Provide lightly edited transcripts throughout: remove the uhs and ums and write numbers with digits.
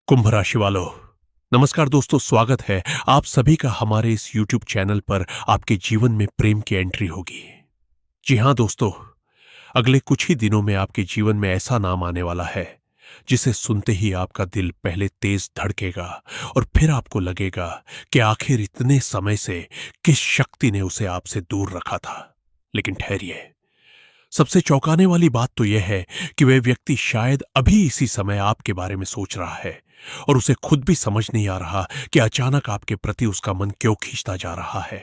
कुंभ राशि वालों, नमस्कार दोस्तों। स्वागत है आप सभी का हमारे इस YouTube चैनल पर। आपके जीवन में प्रेम की एंट्री होगी। जी हां दोस्तों, अगले कुछ ही दिनों में आपके जीवन में ऐसा नाम आने वाला है जिसे सुनते ही आपका दिल पहले तेज धड़केगा और फिर आपको लगेगा कि आखिर इतने समय से किस शक्ति ने उसे आपसे दूर रखा था। लेकिन ठहरिए, सबसे चौंकाने वाली बात तो यह है कि वह व्यक्ति शायद अभी इसी समय आपके बारे में सोच रहा है और उसे खुद भी समझ नहीं आ रहा कि अचानक आपके प्रति उसका मन क्यों खींचता जा रहा है।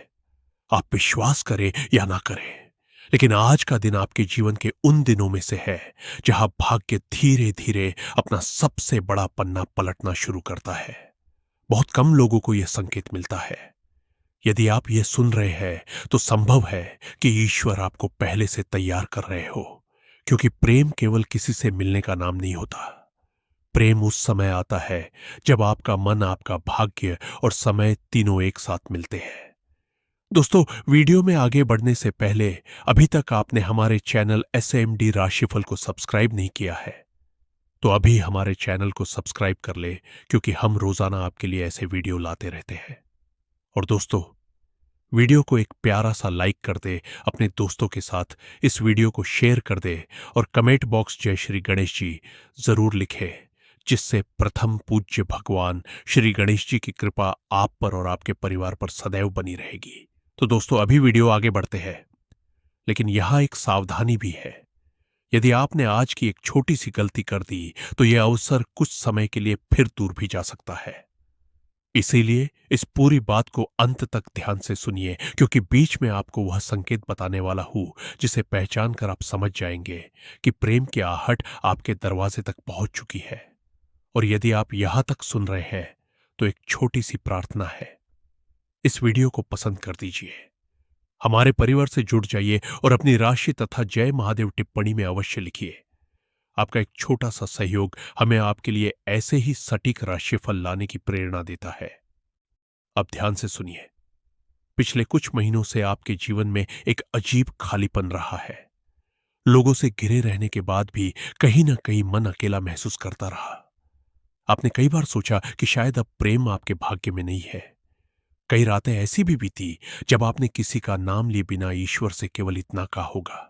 आप विश्वास करें या ना करें, लेकिन आज का दिन आपके जीवन के उन दिनों में से है जहां भाग्य धीरे धीरे अपना सबसे बड़ा पन्ना पलटना शुरू करता है। बहुत कम लोगों को यह संकेत मिलता है। यदि आप ये सुन रहे हैं तो संभव है कि ईश्वर आपको पहले से तैयार कर रहे हो, क्योंकि प्रेम केवल किसी से मिलने का नाम नहीं होता। प्रेम उस समय आता है जब आपका मन, आपका भाग्य और समय तीनों एक साथ मिलते हैं। दोस्तों, वीडियो में आगे बढ़ने से पहले अभी तक आपने हमारे चैनल SMD राशिफल को सब्सक्राइब नहीं किया है तो अभी हमारे चैनल को सब्सक्राइब कर ले, क्योंकि हम रोजाना आपके लिए ऐसे वीडियो लाते रहते हैं। और दोस्तों, वीडियो को एक प्यारा सा लाइक कर दे, अपने दोस्तों के साथ इस वीडियो को शेयर कर दे और कमेंट बॉक्स जय श्री गणेश जी जरूर लिखे, जिससे प्रथम पूज्य भगवान श्री गणेश जी की कृपा आप पर और आपके परिवार पर सदैव बनी रहेगी। तो दोस्तों, अभी वीडियो आगे बढ़ते हैं, लेकिन यहां एक सावधानी भी है। यदि आपने आज की एक छोटी सी गलती कर दी तो यह अवसर कुछ समय के लिए फिर दूर भी जा सकता है। इसीलिए इस पूरी बात को अंत तक ध्यान से सुनिए, क्योंकि बीच में आपको वह संकेत बताने वाला हूं जिसे पहचान कर आप समझ जाएंगे कि प्रेम की आहट आपके दरवाजे तक पहुंच चुकी है। और यदि आप यहां तक सुन रहे हैं तो एक छोटी सी प्रार्थना है, इस वीडियो को पसंद कर दीजिए, हमारे परिवार से जुड़ जाइए और अपनी राशि तथा जय महादेव टिप्पणी में अवश्य लिखिए। आपका एक छोटा सा सहयोग हमें आपके लिए ऐसे ही सटीक राशिफल लाने की प्रेरणा देता है। अब ध्यान से सुनिए। पिछले कुछ महीनों से आपके जीवन में एक अजीब खालीपन रहा है। लोगों से घिरे रहने के बाद भी कहीं ना कहीं मन अकेला महसूस करता रहा। आपने कई बार सोचा कि शायद अब प्रेम आपके भाग्य में नहीं है। कई रातें ऐसी भी बीती जब आपने किसी का नाम लिए बिना ईश्वर से केवल इतना कहा होगा,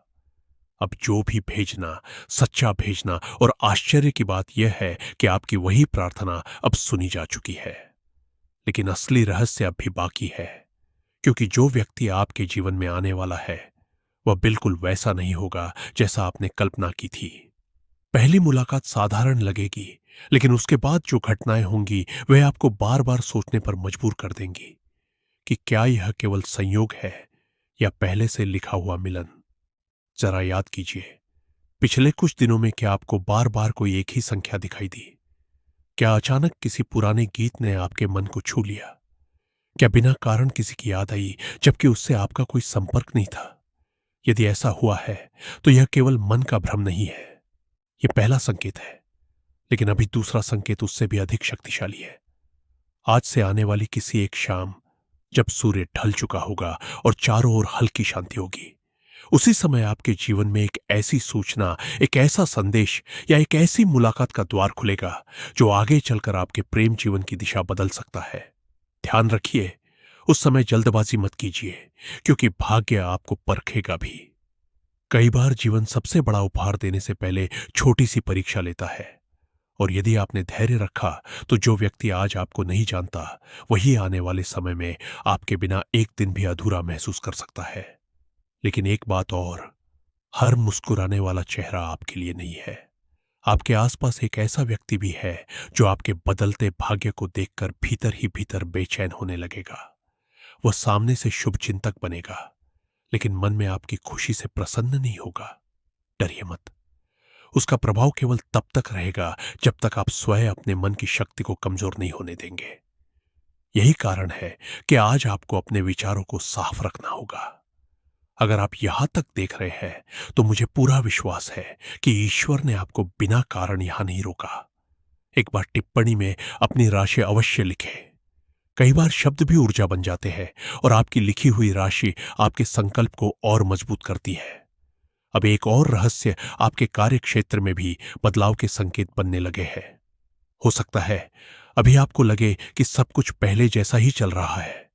अब जो भी भेजना सच्चा भेजना। और आश्चर्य की बात यह है कि आपकी वही प्रार्थना अब सुनी जा चुकी है। लेकिन असली रहस्य अब भी बाकी है, क्योंकि जो व्यक्ति आपके जीवन में आने वाला है वह बिल्कुल वैसा नहीं होगा जैसा आपने कल्पना की थी। पहली मुलाकात साधारण लगेगी, लेकिन उसके बाद जो घटनाएं होंगी वह आपको बार बार सोचने पर मजबूर कर देंगी कि क्या यह केवल संयोग है या पहले से लिखा हुआ मिलन। जरा याद कीजिए, पिछले कुछ दिनों में क्या आपको बार बार कोई एक ही संख्या दिखाई दी? क्या अचानक किसी पुराने गीत ने आपके मन को छू लिया? क्या बिना कारण किसी की याद आई जबकि उससे आपका कोई संपर्क नहीं था? यदि ऐसा हुआ है तो यह केवल मन का भ्रम नहीं है, यह पहला संकेत है। लेकिन अभी दूसरा संकेत उससे भी अधिक शक्तिशाली है। आज से आने वाली किसी एक शाम, जब सूर्य ढल चुका होगा और चारों ओर हल्की शांति होगी, उसी समय आपके जीवन में एक ऐसी सूचना, एक ऐसा संदेश या एक ऐसी मुलाकात का द्वार खुलेगा जो आगे चलकर आपके प्रेम जीवन की दिशा बदल सकता है। ध्यान रखिए, उस समय जल्दबाजी मत कीजिए, क्योंकि भाग्य आपको परखेगा भी। कई बार जीवन सबसे बड़ा उपहार देने से पहले छोटी सी परीक्षा लेता है, और यदि आपने धैर्य रखा तो जो व्यक्ति आज आपको नहीं जानता वही आने वाले समय में आपके बिना एक दिन भी अधूरा महसूस कर सकता है। लेकिन एक बात और, हर मुस्कुराने वाला चेहरा आपके लिए नहीं है। आपके आसपास एक ऐसा व्यक्ति भी है जो आपके बदलते भाग्य को देखकर भीतर ही भीतर बेचैन होने लगेगा। वह सामने से शुभ चिंतक बनेगा, लेकिन मन में आपकी खुशी से प्रसन्न नहीं होगा। डरिए मत, उसका प्रभाव केवल तब तक रहेगा जब तक आप स्वयं अपने मन की शक्ति को कमजोर नहीं होने देंगे। यही कारण है कि आज आपको अपने विचारों को साफ रखना होगा। अगर आप यहां तक देख रहे हैं तो मुझे पूरा विश्वास है कि ईश्वर ने आपको बिना कारण यहां नहीं रोका। एक बार टिप्पणी में अपनी राशि अवश्य लिखें। कई बार शब्द भी ऊर्जा बन जाते हैं और आपकी लिखी हुई राशि आपके संकल्प को और मजबूत करती है। अब एक और रहस्य, आपके कार्य क्षेत्र में भी बदलाव के संकेत बनने लगे हैं। हो सकता है अभी आपको लगे कि सब कुछ पहले जैसा ही चल रहा है,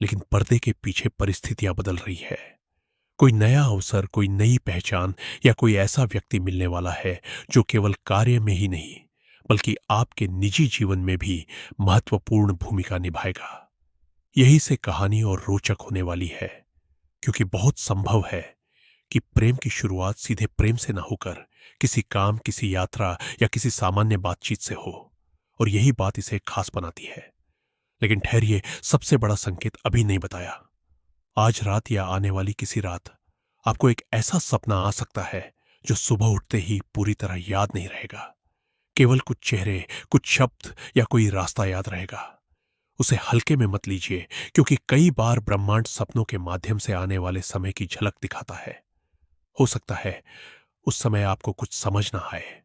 लेकिन पर्दे के पीछे परिस्थितियां बदल रही है। कोई नया अवसर, कोई नई पहचान या कोई ऐसा व्यक्ति मिलने वाला है जो केवल कार्य में ही नहीं बल्कि आपके निजी जीवन में भी महत्वपूर्ण भूमिका निभाएगा। यही से कहानी और रोचक होने वाली है, क्योंकि बहुत संभव है कि प्रेम की शुरुआत सीधे प्रेम से ना होकर किसी काम, किसी यात्रा या किसी सामान्य बातचीत से हो, और यही बात इसे खास बनाती है। लेकिन ठहरिए, सबसे बड़ा संकेत अभी नहीं बताया। आज रात या आने वाली किसी रात आपको एक ऐसा सपना आ सकता है जो सुबह उठते ही पूरी तरह याद नहीं रहेगा। केवल कुछ चेहरे, कुछ शब्द या कोई रास्ता याद रहेगा। उसे हल्के में मत लीजिए, क्योंकि कई बार ब्रह्मांड सपनों के माध्यम से आने वाले समय की झलक दिखाता है। हो सकता है उस समय आपको कुछ समझ ना आए,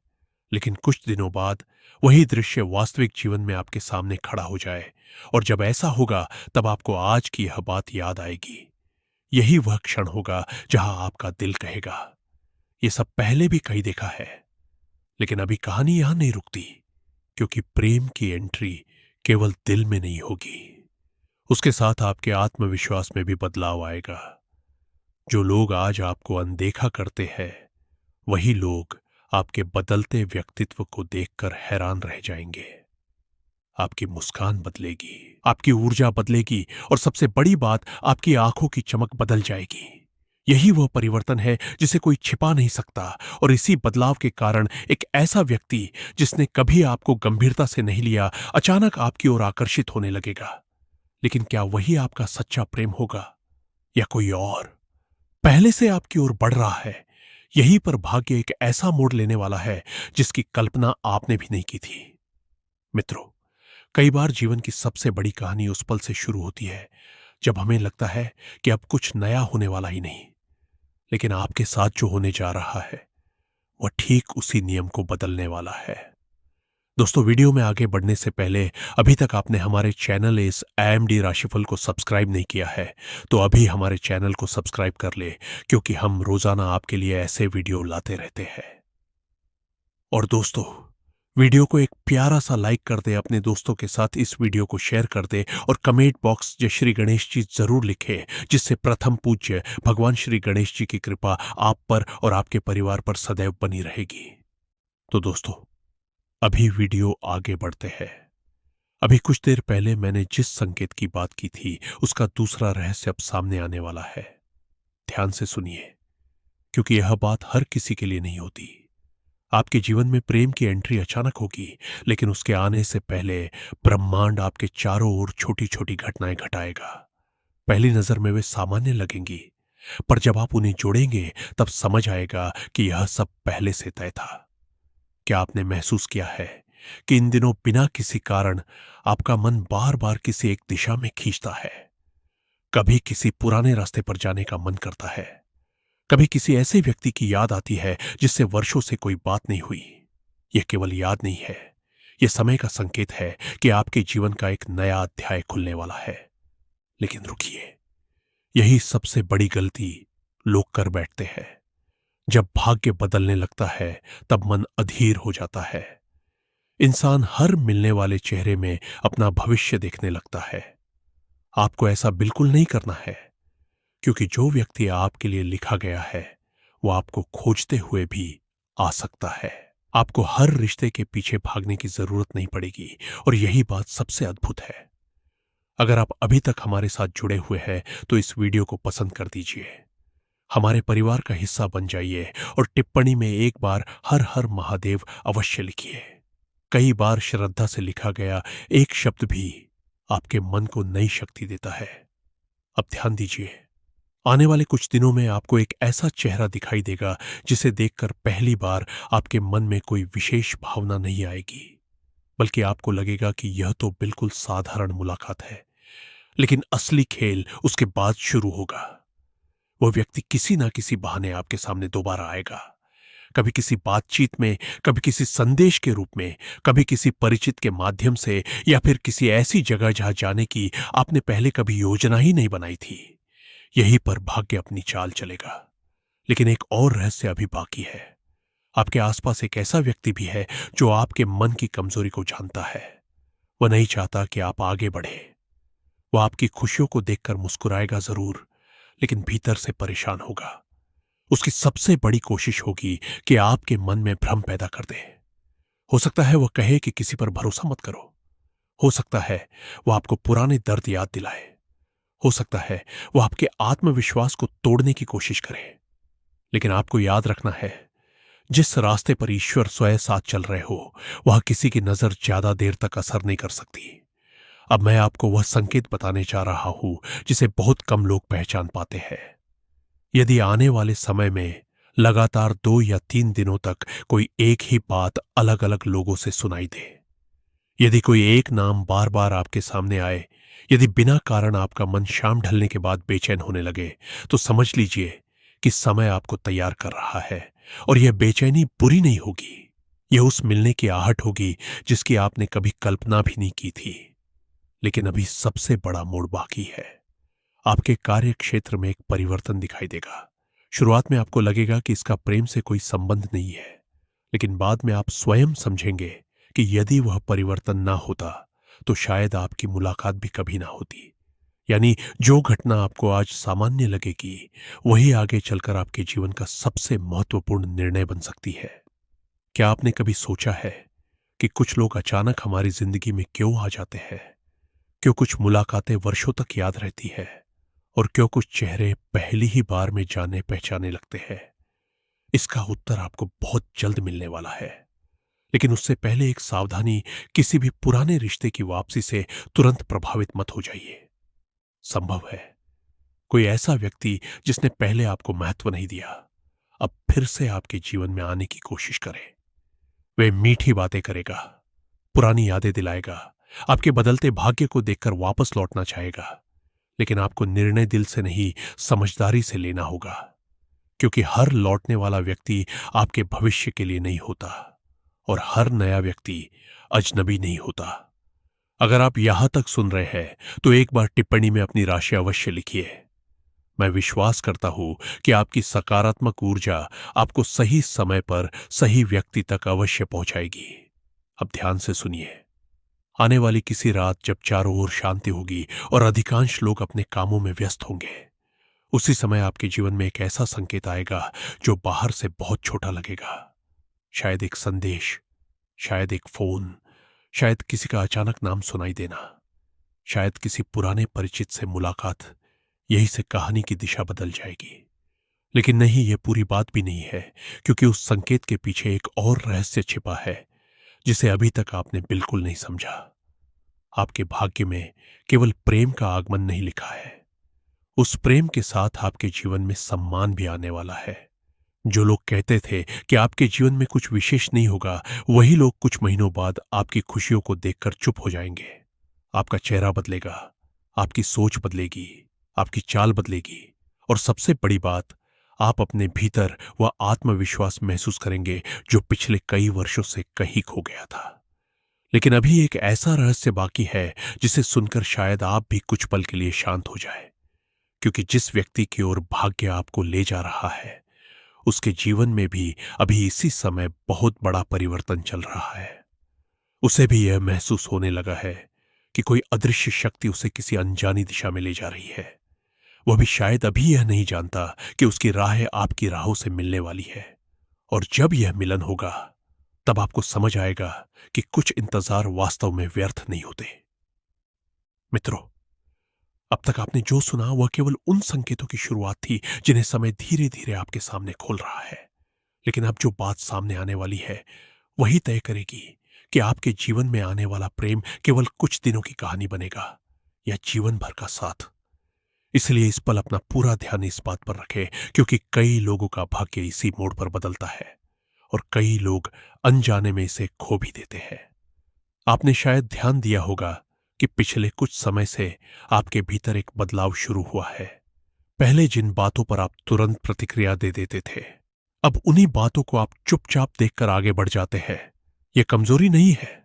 लेकिन कुछ दिनों बाद वही दृश्य वास्तविक जीवन में आपके सामने खड़ा हो जाए, और जब ऐसा होगा तब आपको आज की यह बात याद आएगी। यही वह क्षण होगा जहां आपका दिल कहेगा, यह सब पहले भी कहीं देखा है। लेकिन अभी कहानी यहां नहीं रुकती, क्योंकि प्रेम की एंट्री केवल दिल में नहीं होगी, उसके साथ आपके आत्मविश्वास में भी बदलाव आएगा। जो लोग आज आपको अनदेखा करते हैं, वही लोग आपके बदलते व्यक्तित्व को देखकर हैरान रह जाएंगे। आपकी मुस्कान बदलेगी, आपकी ऊर्जा बदलेगी, और सबसे बड़ी बात, आपकी आंखों की चमक बदल जाएगी। यही वह परिवर्तन है जिसे कोई छिपा नहीं सकता, और इसी बदलाव के कारण एक ऐसा व्यक्ति जिसने कभी आपको गंभीरता से नहीं लिया, अचानक आपकी ओर आकर्षित होने लगेगा। लेकिन क्या वही आपका सच्चा प्रेम होगा, या कोई और पहले से आपकी ओर बढ़ रहा है? यहीं पर भाग्य एक ऐसा मोड़ लेने वाला है जिसकी कल्पना आपने भी नहीं की थी। मित्रों, कई बार जीवन की सबसे बड़ी कहानी उस पल से शुरू होती है जब हमें लगता है कि अब कुछ नया होने वाला ही नहीं, लेकिन आपके साथ जो होने जा रहा है वह ठीक उसी नियम को बदलने वाला है। दोस्तों, वीडियो में आगे बढ़ने से पहले अभी तक आपने हमारे चैनल इस AMD राशिफल को सब्सक्राइब नहीं किया है तो अभी हमारे चैनल को सब्सक्राइब कर ले, क्योंकि हम रोजाना आपके लिए ऐसे वीडियो लाते रहते हैं। और दोस्तों, वीडियो को एक प्यारा सा लाइक कर दे, अपने दोस्तों के साथ इस वीडियो को शेयर कर दे, और कमेंट बॉक्स जय श्री गणेश जी जरूर लिखे, जिससे प्रथम पूज्य भगवान श्री गणेश जी की कृपा आप पर और आपके परिवार पर सदैव बनी रहेगी। तो दोस्तों, अभी वीडियो आगे बढ़ते हैं। अभी कुछ देर पहले मैंने जिस संकेत की बात की थी उसका दूसरा रहस्य अब सामने आने वाला है। ध्यान से सुनिए, क्योंकि यह बात हर किसी के लिए नहीं होती। आपके जीवन में प्रेम की एंट्री अचानक होगी, लेकिन उसके आने से पहले ब्रह्मांड आपके चारों ओर छोटी छोटी घटनाएं घटाएगा। पहली नजर में वे सामान्य लगेंगी, पर जब आप उन्हें जोड़ेंगे तब समझ आएगा कि यह सब पहले से तय था। क्या आपने महसूस किया है कि इन दिनों बिना किसी कारण आपका मन बार बार किसी एक दिशा में खींचता है? कभी किसी पुराने रास्ते पर जाने का मन करता है, कभी किसी ऐसे व्यक्ति की याद आती है जिससे वर्षों से कोई बात नहीं हुई। यह केवल याद नहीं है, यह समय का संकेत है कि आपके जीवन का एक नया अध्याय खुलने वाला है। लेकिन रुकिए, यही सबसे बड़ी गलती लोग कर बैठते हैं। जब भाग्य बदलने लगता है तब मन अधीर हो जाता है। इंसान हर मिलने वाले चेहरे में अपना भविष्य देखने लगता है। आपको ऐसा बिल्कुल नहीं करना है, क्योंकि जो व्यक्ति आपके लिए लिखा गया है वो आपको खोजते हुए भी आ सकता है। आपको हर रिश्ते के पीछे भागने की जरूरत नहीं पड़ेगी, और यही बात सबसे अद्भुत है। अगर आप अभी तक हमारे साथ जुड़े हुए हैं तो इस वीडियो को पसंद कर दीजिए, हमारे परिवार का हिस्सा बन जाइए, और टिप्पणी में एक बार हर हर महादेव अवश्य लिखिए। कई बार श्रद्धा से लिखा गया एक शब्द भी आपके मन को नई शक्ति देता है। अब ध्यान दीजिए, आने वाले कुछ दिनों में आपको एक ऐसा चेहरा दिखाई देगा जिसे देखकर पहली बार आपके मन में कोई विशेष भावना नहीं आएगी, बल्कि आपको लगेगा कि यह तो बिल्कुल साधारण मुलाकात है। लेकिन असली खेल उसके बाद शुरू होगा। वह व्यक्ति किसी ना किसी बहाने आपके सामने दोबारा आएगा, कभी किसी बातचीत में, कभी किसी संदेश के रूप में, कभी किसी परिचित के माध्यम से, या फिर किसी ऐसी जगह जहां जाने की आपने पहले कभी योजना ही नहीं बनाई थी। यहीं पर भाग्य अपनी चाल चलेगा। लेकिन एक और रहस्य अभी बाकी है। आपके आसपास एक ऐसा व्यक्ति भी है जो आपके मन की कमजोरी को जानता है। वह नहीं चाहता कि आप आगे बढ़े। वह आपकी खुशियों को देखकर मुस्कुराएगा जरूर, लेकिन भीतर से परेशान होगा। उसकी सबसे बड़ी कोशिश होगी कि आपके मन में भ्रम पैदा कर दे। हो सकता है वह कहे कि किसी पर भरोसा मत करो। हो सकता है वह आपको पुराने दर्द याद दिलाए। हो सकता है वह आपके आत्मविश्वास को तोड़ने की कोशिश करे। लेकिन आपको याद रखना है, जिस रास्ते पर ईश्वर स्वयं साथ चल रहे हो, वह किसी की नजर ज्यादा देर तक असर नहीं कर सकती। अब मैं आपको वह संकेत बताने जा रहा हूं जिसे बहुत कम लोग पहचान पाते हैं। यदि आने वाले समय में लगातार 2 या 3 दिनों तक कोई एक ही बात अलग अलग लोगों से सुनाई दे, यदि कोई एक नाम बार बार आपके सामने आए, यदि बिना कारण आपका मन शाम ढलने के बाद बेचैन होने लगे, तो समझ लीजिए कि समय आपको तैयार कर रहा है। और यह बेचैनी बुरी नहीं होगी, यह उस मिलने की आहट होगी जिसकी आपने कभी कल्पना भी नहीं की थी। लेकिन अभी सबसे बड़ा मोड़ बाकी है। आपके कार्य क्षेत्र में एक परिवर्तन दिखाई देगा। शुरुआत में आपको लगेगा कि इसका प्रेम से कोई संबंध नहीं है, लेकिन बाद में आप स्वयं समझेंगे कि यदि वह परिवर्तन ना होता तो शायद आपकी मुलाकात भी कभी ना होती। यानी जो घटना आपको आज सामान्य लगेगी, वही आगे चलकर आपके जीवन का सबसे महत्वपूर्ण निर्णय बन सकती है। क्या आपने कभी सोचा है कि कुछ लोग अचानक हमारी जिंदगी में क्यों आ जाते हैं? क्यों कुछ मुलाकातें वर्षों तक याद रहती है और क्यों कुछ चेहरे पहली ही बार में जाने पहचाने लगते हैं? इसका उत्तर आपको बहुत जल्द मिलने वाला है। लेकिन उससे पहले एक सावधानी, किसी भी पुराने रिश्ते की वापसी से तुरंत प्रभावित मत हो जाइए। संभव है कोई ऐसा व्यक्ति जिसने पहले आपको महत्व नहीं दिया, अब फिर से आपके जीवन में आने की कोशिश करे। वे मीठी बातें करेगा, पुरानी यादें दिलाएगा, आपके बदलते भाग्य को देखकर वापस लौटना चाहेगा। लेकिन आपको निर्णय दिल से नहीं, समझदारी से लेना होगा, क्योंकि हर लौटने वाला व्यक्ति आपके भविष्य के लिए नहीं होता और हर नया व्यक्ति अजनबी नहीं होता। अगर आप यहां तक सुन रहे हैं तो एक बार टिप्पणी में अपनी राशि अवश्य लिखिए। मैं विश्वास करता हूं कि आपकी सकारात्मक ऊर्जा आपको सही समय पर सही व्यक्ति तक अवश्य पहुंचाएगी। अब ध्यान से सुनिए। आने वाली किसी रात जब चारों ओर शांति होगी और अधिकांश लोग अपने कामों में व्यस्त होंगे, उसी समय आपके जीवन में एक ऐसा संकेत आएगा जो बाहर से बहुत छोटा लगेगा। शायद एक संदेश, शायद एक फोन, शायद किसी का अचानक नाम सुनाई देना, शायद किसी पुराने परिचित से मुलाकात। यही से कहानी की दिशा बदल जाएगी। लेकिन नहीं, यह पूरी बात भी नहीं है, क्योंकि उस संकेत के पीछे एक और रहस्य छिपा है जिसे अभी तक आपने बिल्कुल नहीं समझा। आपके भाग्य में केवल प्रेम का आगमन नहीं लिखा है, उस प्रेम के साथ आपके जीवन में सम्मान भी आने वाला है। जो लोग कहते थे कि आपके जीवन में कुछ विशेष नहीं होगा, वही लोग कुछ महीनों बाद आपकी खुशियों को देखकर चुप हो जाएंगे। आपका चेहरा बदलेगा, आपकी सोच बदलेगी, आपकी चाल बदलेगी, और सबसे बड़ी बात, आप अपने भीतर वह आत्मविश्वास महसूस करेंगे जो पिछले कई वर्षों से कहीं खो गया था। लेकिन अभी एक ऐसा रहस्य बाकी है जिसे सुनकर शायद आप भी कुछ पल के लिए शांत हो जाए, क्योंकि जिस व्यक्ति की ओर भाग्य आपको ले जा रहा है, उसके जीवन में भी अभी इसी समय बहुत बड़ा परिवर्तन चल रहा है। उसे भी यह महसूस होने लगा है कि कोई अदृश्य शक्ति उसे किसी अनजानी दिशा में ले जा रही है। वह भी शायद अभी यह नहीं जानता कि उसकी राहें आपकी राहों से मिलने वाली है। और जब यह मिलन होगा, तब आपको समझ आएगा कि कुछ इंतजार वास्तव में व्यर्थ नहीं होते। मित्रों, अब तक आपने जो सुना वह केवल उन संकेतों की शुरुआत थी जिन्हें समय धीरे धीरे आपके सामने खोल रहा है। लेकिन अब जो बात सामने आने वाली है, वही तय करेगी कि आपके जीवन में आने वाला प्रेम केवल कुछ दिनों की कहानी बनेगा या जीवन भर का साथ। इसलिए इस पल अपना पूरा ध्यान इस बात पर रखें, क्योंकि कई लोगों का भाग्य इसी मोड़ पर बदलता है और कई लोग अनजाने में इसे खो भी देते हैं। आपने शायद ध्यान दिया होगा कि पिछले कुछ समय से आपके भीतर एक बदलाव शुरू हुआ है। पहले जिन बातों पर आप तुरंत प्रतिक्रिया दे देते थे, अब उन्हीं बातों को आप चुपचाप देखकर आगे बढ़ जाते हैं। यह कमजोरी नहीं है,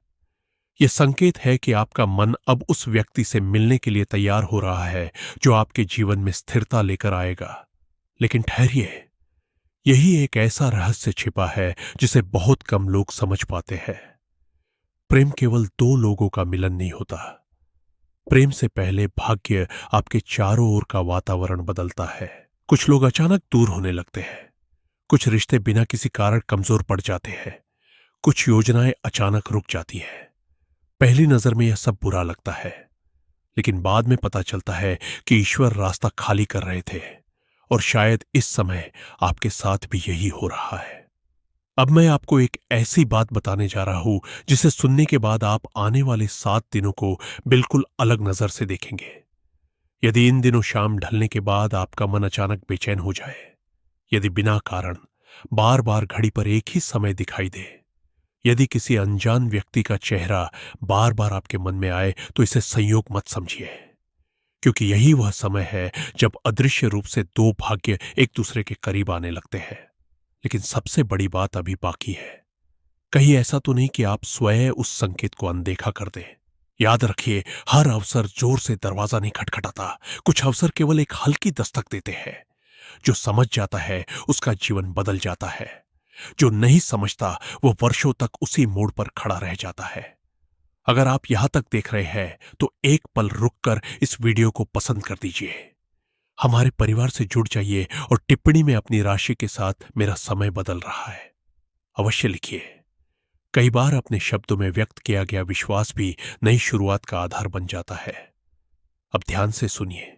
यह संकेत है कि आपका मन अब उस व्यक्ति से मिलने के लिए तैयार हो रहा है जो आपके जीवन में स्थिरता लेकर आएगा। लेकिन ठहरिए, यही एक ऐसा रहस्य छिपा है जिसे बहुत कम लोग समझ पाते हैं। प्रेम केवल दो लोगों का मिलन नहीं होता। प्रेम से पहले भाग्य आपके चारों ओर का वातावरण बदलता है। कुछ लोग अचानक दूर होने लगते हैं, कुछ रिश्ते बिना किसी कारण कमजोर पड़ जाते हैं, कुछ योजनाएं अचानक रुक जाती है। पहली नजर में यह सब बुरा लगता है, लेकिन बाद में पता चलता है कि ईश्वर रास्ता खाली कर रहे थे और शायद इस समय आपके साथ भी यही हो रहा है। अब मैं आपको एक ऐसी बात बताने जा रहा हूं जिसे सुनने के बाद आप आने वाले 7 दिनों को बिल्कुल अलग नजर से देखेंगे। यदि इन दिनों शाम ढलने के बाद आपका मन अचानक बेचैन हो जाए, यदि बिना कारण बार बार घड़ी पर एक ही समय दिखाई दे, यदि किसी अनजान व्यक्ति का चेहरा बार बार आपके मन में आए, तो इसे संयोग मत समझिए, क्योंकि यही वह समय है जब अदृश्य रूप से दो भाग्य एक दूसरे के करीब आने लगते हैं। लेकिन सबसे बड़ी बात अभी बाकी है। कहीं ऐसा तो नहीं कि आप स्वयं उस संकेत को अनदेखा कर दें। याद रखिए, हर अवसर जोर से दरवाजा नहीं खटखटाता। कुछ अवसर केवल एक हल्की दस्तक देते हैं। जो समझ जाता है उसका जीवन बदल जाता है, जो नहीं समझता वो वर्षों तक उसी मोड़ पर खड़ा रह जाता है। अगर आप यहां तक देख रहे हैं तो एक पल रुककर इस वीडियो को पसंद कर दीजिए, हमारे परिवार से जुड़ जाइए और टिप्पणी में अपनी राशि के साथ मेरा समय बदल रहा है अवश्य लिखिए। कई बार अपने शब्दों में व्यक्त किया गया विश्वास भी नई शुरुआत का आधार बन जाता है। अब ध्यान से सुनिए,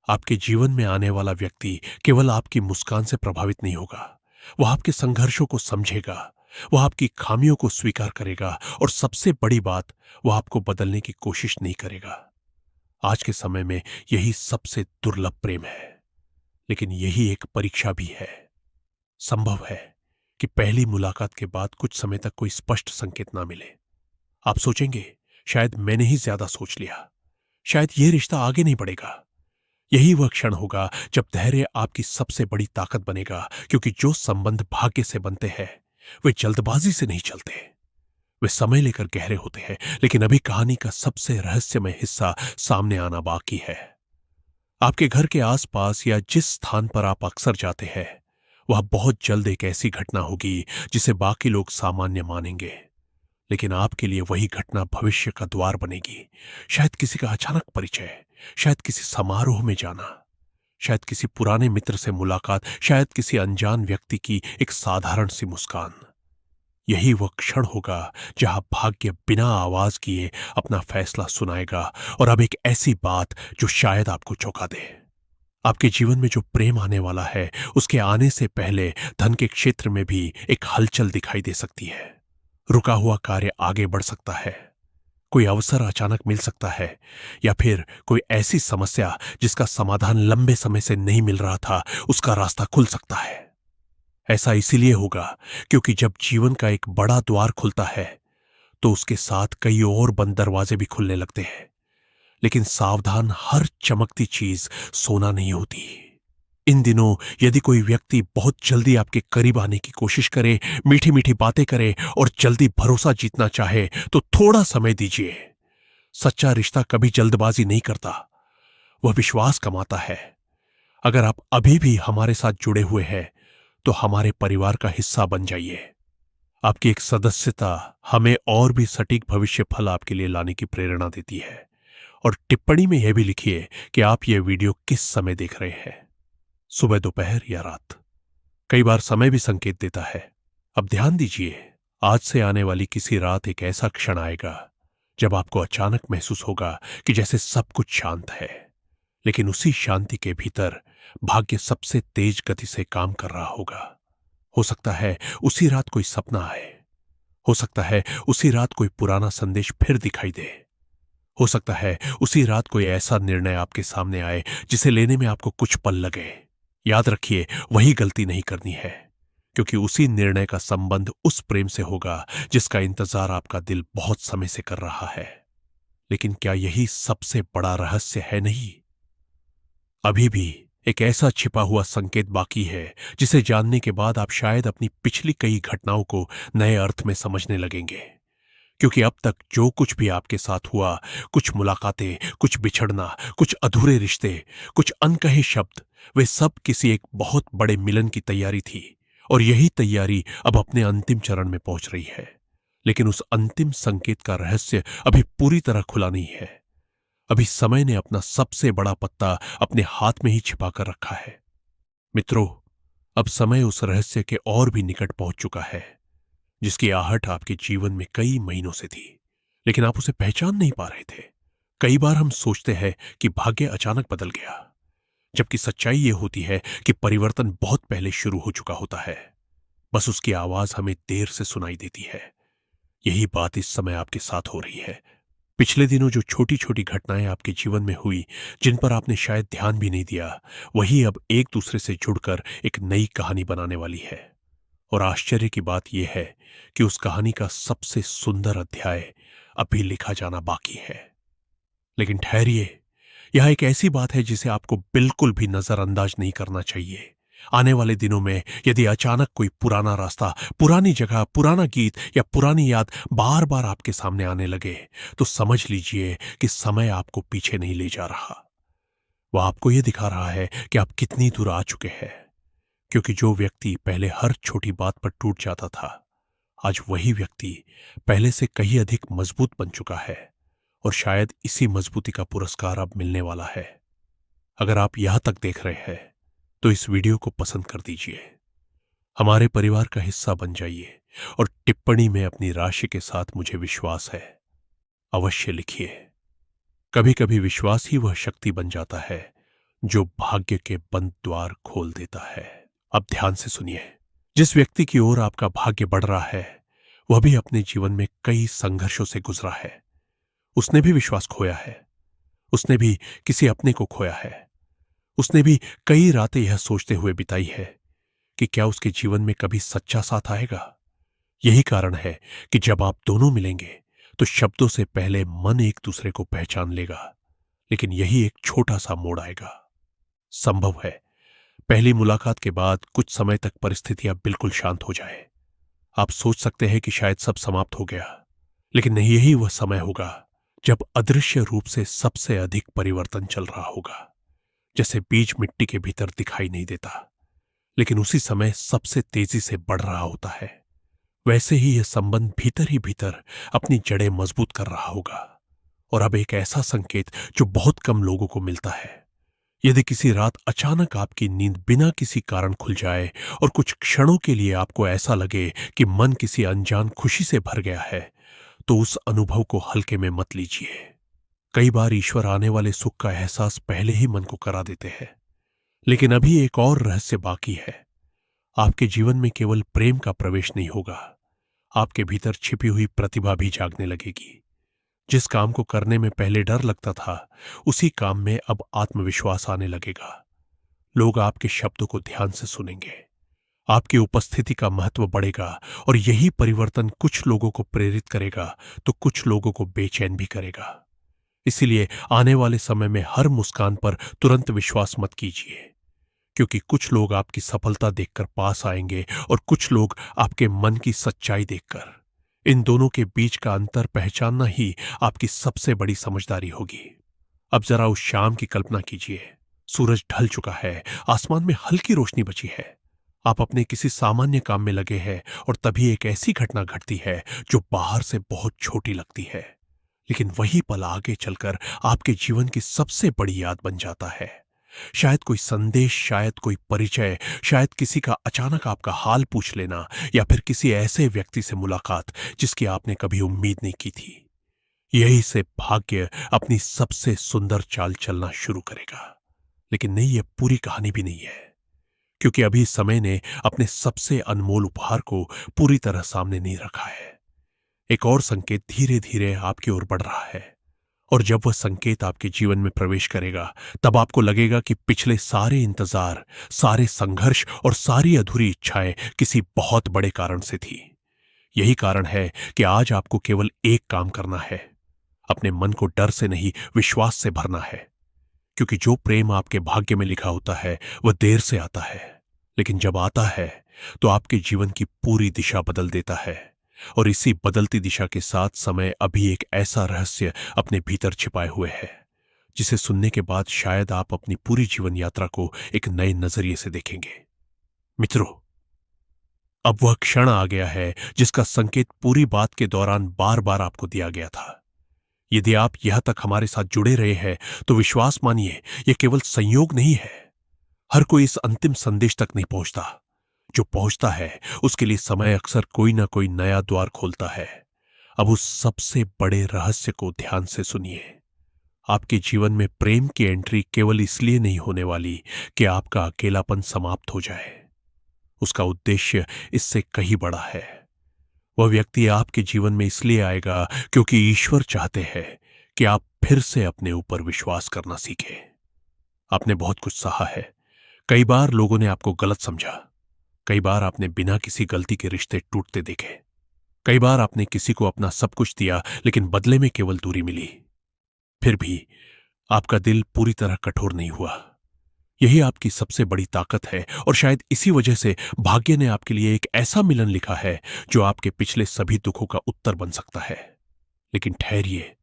आपके जीवन में आने वाला व्यक्ति केवल आपकी मुस्कान से प्रभावित नहीं होगा। वह आपके संघर्षों को समझेगा, वह आपकी खामियों को स्वीकार करेगा और सबसे बड़ी बात, वह आपको बदलने की कोशिश नहीं करेगा। आज के समय में यही सबसे दुर्लभ प्रेम है, लेकिन यही एक परीक्षा भी है। संभव है कि पहली मुलाकात के बाद कुछ समय तक कोई स्पष्ट संकेत ना मिले। आप सोचेंगे, शायद मैंने ही ज्यादा सोच लिया, शायद यह रिश्ता आगे नहीं बढ़ेगा। यही वह क्षण होगा जब धैर्य आपकी सबसे बड़ी ताकत बनेगा, क्योंकि जो संबंध भाग्य से बनते हैं वे जल्दबाजी से नहीं चलते, वे समय लेकर गहरे होते हैं। लेकिन अभी कहानी का सबसे रहस्यमय हिस्सा सामने आना बाकी है। आपके घर के आसपास या जिस स्थान पर आप अक्सर जाते हैं, वह बहुत जल्द एक ऐसी घटना होगी जिसे बाकी लोग सामान्य मानेंगे, लेकिन आपके लिए वही घटना भविष्य का द्वार बनेगी। शायद किसी का अचानक परिचय, शायद किसी समारोह में जाना, शायद किसी पुराने मित्र से मुलाकात, शायद किसी अनजान व्यक्ति की एक साधारण सी मुस्कान। यही वह क्षण होगा जहां भाग्य बिना आवाज किए अपना फैसला सुनाएगा। और अब एक ऐसी बात जो शायद आपको चौंका दे, आपके जीवन में जो प्रेम आने वाला है, उसके आने से पहले धन के क्षेत्र में भी एक हलचल दिखाई दे सकती है। रुका हुआ कार्य आगे बढ़ सकता है, कोई अवसर अचानक मिल सकता है, या फिर कोई ऐसी समस्या जिसका समाधान लंबे समय से नहीं मिल रहा था, उसका रास्ता खुल सकता है। ऐसा इसीलिए होगा क्योंकि जब जीवन का एक बड़ा द्वार खुलता है तो उसके साथ कई और बंद दरवाजे भी खुलने लगते हैं। लेकिन सावधान, हर चमकती चीज सोना नहीं होती। इन दिनों यदि कोई व्यक्ति बहुत जल्दी आपके करीब आने की कोशिश करे, मीठी मीठी बातें करे और जल्दी भरोसा जीतना चाहे, तो थोड़ा समय दीजिए। सच्चा रिश्ता कभी जल्दबाजी नहीं करता, वह विश्वास कमाता है। अगर आप अभी भी हमारे साथ जुड़े हुए हैं तो हमारे परिवार का हिस्सा बन जाइए। आपकी एक सदस्यता हमें और भी सटीक भविष्य फल आपके लिए लाने की प्रेरणा देती है। और टिप्पणी में यह भी लिखिए कि आप यह वीडियो किस समय देख रहे हैं, सुबह, दोपहर या रात। कई बार समय भी संकेत देता है। अब ध्यान दीजिए, आज से आने वाली किसी रात एक ऐसा क्षण आएगा जब आपको अचानक महसूस होगा कि जैसे सब कुछ शांत है, लेकिन उसी शांति के भीतर भाग्य सबसे तेज गति से काम कर रहा होगा। हो सकता है उसी रात कोई सपना आए, हो सकता है उसी रात कोई पुराना संदेश फिर दिखाई दे, हो सकता है उसी रात कोई ऐसा निर्णय आपके सामने आए जिसे लेने में आपको कुछ पल लगे। याद रखिए, वही गलती नहीं करनी है, क्योंकि उसी निर्णय का संबंध उस प्रेम से होगा जिसका इंतजार आपका दिल बहुत समय से कर रहा है। लेकिन क्या यही सबसे बड़ा रहस्य है? नहीं, अभी भी एक ऐसा छिपा हुआ संकेत बाकी है जिसे जानने के बाद आप शायद अपनी पिछली कई घटनाओं को नए अर्थ में समझने लगेंगे। क्योंकि अब तक जो कुछ भी आपके साथ हुआ, कुछ मुलाकातें, कुछ बिछड़ना, कुछ अधूरे रिश्ते, कुछ अनकहे शब्द, वे सब किसी एक बहुत बड़े मिलन की तैयारी थी। और यही तैयारी अब अपने अंतिम चरण में पहुंच रही है। लेकिन उस अंतिम संकेत का रहस्य अभी पूरी तरह खुला नहीं है। अभी समय ने अपना सबसे बड़ा पत्ता अपने हाथ में ही छिपा कर रखा है। मित्रों, अब समय उस रहस्य के और भी निकट पहुंच चुका है, जिसकी आहट आपके जीवन में कई महीनों से थी, लेकिन आप उसे पहचान नहीं पा रहे थे। कई बार हम सोचते हैं कि भाग्य अचानक बदल गया, जबकि सच्चाई यह होती है कि परिवर्तन बहुत पहले शुरू हो चुका होता है। बस उसकी आवाज हमें देर से सुनाई देती है। यही बात इस समय आपके साथ हो रही है। पिछले दिनों जो छोटी छोटी घटनाएं आपके जीवन में हुई, जिन पर आपने शायद ध्यान भी नहीं दिया, वही अब एक दूसरे से जुड़कर एक नई कहानी बनाने वाली है। और आश्चर्य की बात यह है कि उस कहानी का सबसे सुंदर अध्याय अभी लिखा जाना बाकी है। लेकिन ठहरिए, यह एक ऐसी बात है जिसे आपको बिल्कुल भी नजरअंदाज नहीं करना चाहिए। आने वाले दिनों में यदि अचानक कोई पुराना रास्ता, पुरानी जगह, पुराना गीत या पुरानी याद बार बार आपके सामने आने लगे, तो समझ लीजिए कि समय आपको पीछे नहीं ले जा रहा। वह आपको यह दिखा रहा है कि आप कितनी दूर आ चुके हैं। क्योंकि जो व्यक्ति पहले हर छोटी बात पर टूट जाता था, आज वही व्यक्ति पहले से कहीं अधिक मजबूत बन चुका है। और शायद इसी मजबूती का पुरस्कार अब मिलने वाला है। अगर आप यहां तक देख रहे हैं तो इस वीडियो को पसंद कर दीजिए, हमारे परिवार का हिस्सा बन जाइए और टिप्पणी में अपनी राशि के साथ मुझे विश्वास है अवश्य लिखिए। कभी कभी विश्वास ही वह शक्ति बन जाता है जो भाग्य के बंद द्वार खोल देता है। अब ध्यान से सुनिए। जिस व्यक्ति की ओर आपका भाग्य बढ़ रहा है, वह भी अपने जीवन में कई संघर्षों से गुजरा है। उसने भी विश्वास खोया है, उसने भी किसी अपने को खोया है, उसने भी कई रातें यह सोचते हुए बिताई है कि क्या उसके जीवन में कभी सच्चा साथ आएगा। यही कारण है कि जब आप दोनों मिलेंगे तो शब्दों से पहले मन एक दूसरे को पहचान लेगा। लेकिन यही एक छोटा सा मोड़ आएगा। संभव है पहली मुलाकात के बाद कुछ समय तक परिस्थितियां बिल्कुल शांत हो जाए। आप सोच सकते हैं कि शायद सब समाप्त हो गया, लेकिन नहीं, यही वह समय होगा जब अदृश्य रूप से सबसे अधिक परिवर्तन चल रहा होगा। जैसे बीज मिट्टी के भीतर दिखाई नहीं देता, लेकिन उसी समय सबसे तेजी से बढ़ रहा होता है, वैसे ही यह संबंध भीतर ही भीतर अपनी जड़ें मजबूत कर रहा होगा। और अब एक ऐसा संकेत जो बहुत कम लोगों को मिलता है। यदि किसी रात अचानक आपकी नींद बिना किसी कारण खुल जाए और कुछ क्षणों के लिए आपको ऐसा लगे कि मन किसी अनजान खुशी से भर गया है, तो उस अनुभव को हल्के में मत लीजिए। कई बार ईश्वर आने वाले सुख का एहसास पहले ही मन को करा देते हैं। लेकिन अभी एक और रहस्य बाकी है। आपके जीवन में केवल प्रेम का प्रवेश नहीं होगा, आपके भीतर छिपी हुई प्रतिभा भी जागने लगेगी। जिस काम को करने में पहले डर लगता था, उसी काम में अब आत्मविश्वास आने लगेगा। लोग आपके शब्दों को ध्यान से सुनेंगे, आपकी उपस्थिति का महत्व बढ़ेगा। और यही परिवर्तन कुछ लोगों को प्रेरित करेगा तो कुछ लोगों को बेचैन भी करेगा। इसीलिए आने वाले समय में हर मुस्कान पर तुरंत विश्वास मत कीजिए, क्योंकि कुछ लोग आपकी सफलता देखकर पास आएंगे और कुछ लोग आपके मन की सच्चाई देखकर। इन दोनों के बीच का अंतर पहचानना ही आपकी सबसे बड़ी समझदारी होगी। अब जरा उस शाम की कल्पना कीजिए। सूरज ढल चुका है, आसमान में हल्की रोशनी बची है, आप अपने किसी सामान्य काम में लगे हैं और तभी एक ऐसी घटना घटती है जो बाहर से बहुत छोटी लगती है, लेकिन वही पल आगे चलकर आपके जीवन की सबसे बड़ी याद बन जाता है। शायद कोई संदेश, शायद कोई परिचय, शायद किसी का अचानक आपका हाल पूछ लेना, या फिर किसी ऐसे व्यक्ति से मुलाकात जिसकी आपने कभी उम्मीद नहीं की थी। यही से भाग्य अपनी सबसे सुंदर चाल चलना शुरू करेगा। लेकिन नहीं, यह पूरी कहानी भी नहीं है, क्योंकि अभी समय ने अपने सबसे अनमोल उपहार को पूरी तरह सामने नहीं रखा है। एक और संकेत धीरे धीरे आपकी ओर बढ़ रहा है, और जब वह संकेत आपके जीवन में प्रवेश करेगा, तब आपको लगेगा कि पिछले सारे इंतजार, सारे संघर्ष और सारी अधूरी इच्छाएं किसी बहुत बड़े कारण से थी। यही कारण है कि आज आपको केवल एक काम करना है, अपने मन को डर से नहीं, विश्वास से भरना है। क्योंकि जो प्रेम आपके भाग्य में लिखा होता है वह देर से आता है, लेकिन जब आता है तो आपके जीवन की पूरी दिशा बदल देता है। और इसी बदलती दिशा के साथ समय अभी एक ऐसा रहस्य अपने भीतर छिपाए हुए है जिसे सुनने के बाद शायद आप अपनी पूरी जीवन यात्रा को एक नए नजरिए से देखेंगे। मित्रों, अब वह क्षण आ गया है जिसका संकेत पूरी बात के दौरान बार बार आपको दिया गया था। यदि आप यहां तक हमारे साथ जुड़े रहे हैं तो विश्वास मानिए, यह केवल संयोग नहीं है। हर कोई इस अंतिम संदेश तक नहीं पहुंचता। जो पहुंचता है उसके लिए समय अक्सर कोई ना कोई नया द्वार खोलता है। अब उस सबसे बड़े रहस्य को ध्यान से सुनिए। आपके जीवन में प्रेम की एंट्री केवल इसलिए नहीं होने वाली कि आपका अकेलापन समाप्त हो जाए। उसका उद्देश्य इससे कहीं बड़ा है। वह व्यक्ति आपके जीवन में इसलिए आएगा क्योंकि ईश्वर चाहते हैं कि आप फिर से अपने ऊपर विश्वास करना सीखें। आपने बहुत कुछ सहा है। कई बार लोगों ने आपको गलत समझा। कई बार आपने बिना किसी गलती के रिश्ते टूटते देखे। कई बार आपने किसी को अपना सब कुछ दिया लेकिन बदले में केवल दूरी मिली। फिर भी आपका दिल पूरी तरह कठोर नहीं हुआ। यही आपकी सबसे बड़ी ताकत है और शायद इसी वजह से भाग्य ने आपके लिए एक ऐसा मिलन लिखा है जो आपके पिछले सभी दुखों का उत्तर बन सकता है। लेकिन ठहरिए,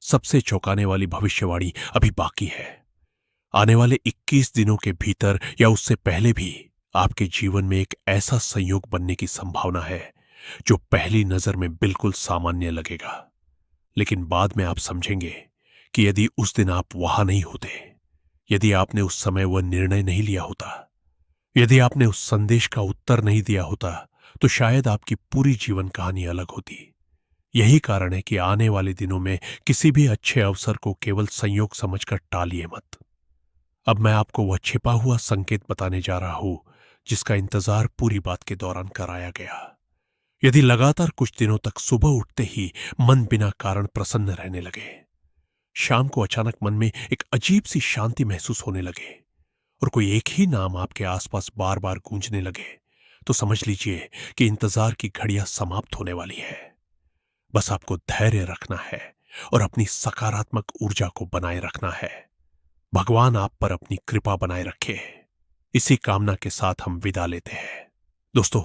सबसे चौंकाने वाली भविष्यवाणी अभी बाकी है। आने वाले 21 दिनों के भीतर या उससे पहले भी आपके जीवन में एक ऐसा संयोग बनने की संभावना है जो पहली नजर में बिल्कुल सामान्य लगेगा, लेकिन बाद में आप समझेंगे कि यदि उस दिन आप वहां नहीं होते, यदि आपने उस समय वह निर्णय नहीं लिया होता, यदि आपने उस संदेश का उत्तर नहीं दिया होता, तो शायद आपकी पूरी जीवन कहानी अलग होती। यही कारण है कि आने वाले दिनों में किसी भी अच्छे अवसर को केवल संयोग समझकर टालिए मत। अब मैं आपको वह छिपा हुआ संकेत बताने जा रहा हूं जिसका इंतजार पूरी बात के दौरान कराया गया। यदि लगातार कुछ दिनों तक सुबह उठते ही मन बिना कारण प्रसन्न रहने लगे, शाम को अचानक मन में एक अजीब सी शांति महसूस होने लगे और कोई एक ही नाम आपके आसपास बार बार गूंजने लगे, तो समझ लीजिए कि इंतजार की घड़ियां समाप्त होने वाली है। बस आपको धैर्य रखना है और अपनी सकारात्मक ऊर्जा को बनाए रखना है। भगवान आप पर अपनी कृपा बनाए रखे। इसी कामना के साथ हम विदा लेते हैं। दोस्तों,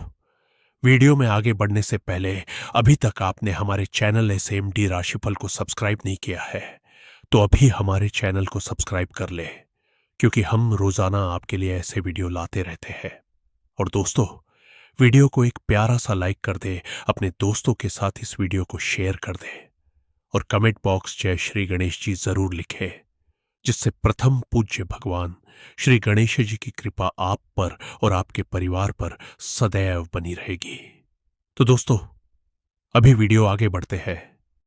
वीडियो में आगे बढ़ने से पहले अभी तक आपने हमारे चैनल SMD राशिफल को सब्सक्राइब नहीं किया है तो अभी हमारे चैनल को सब्सक्राइब कर ले, क्योंकि हम रोजाना आपके लिए ऐसे वीडियो लाते रहते हैं। और दोस्तों, वीडियो को एक प्यारा सा लाइक कर दे, अपने दोस्तों के साथ इस वीडियो को शेयर कर दे और कमेंट बॉक्स जय श्री गणेश जी जरूर लिखे, जिससे प्रथम पूज्य भगवान श्री गणेश जी की कृपा आप पर और आपके परिवार पर सदैव बनी रहेगी। तो दोस्तों, अभी वीडियो आगे बढ़ते हैं।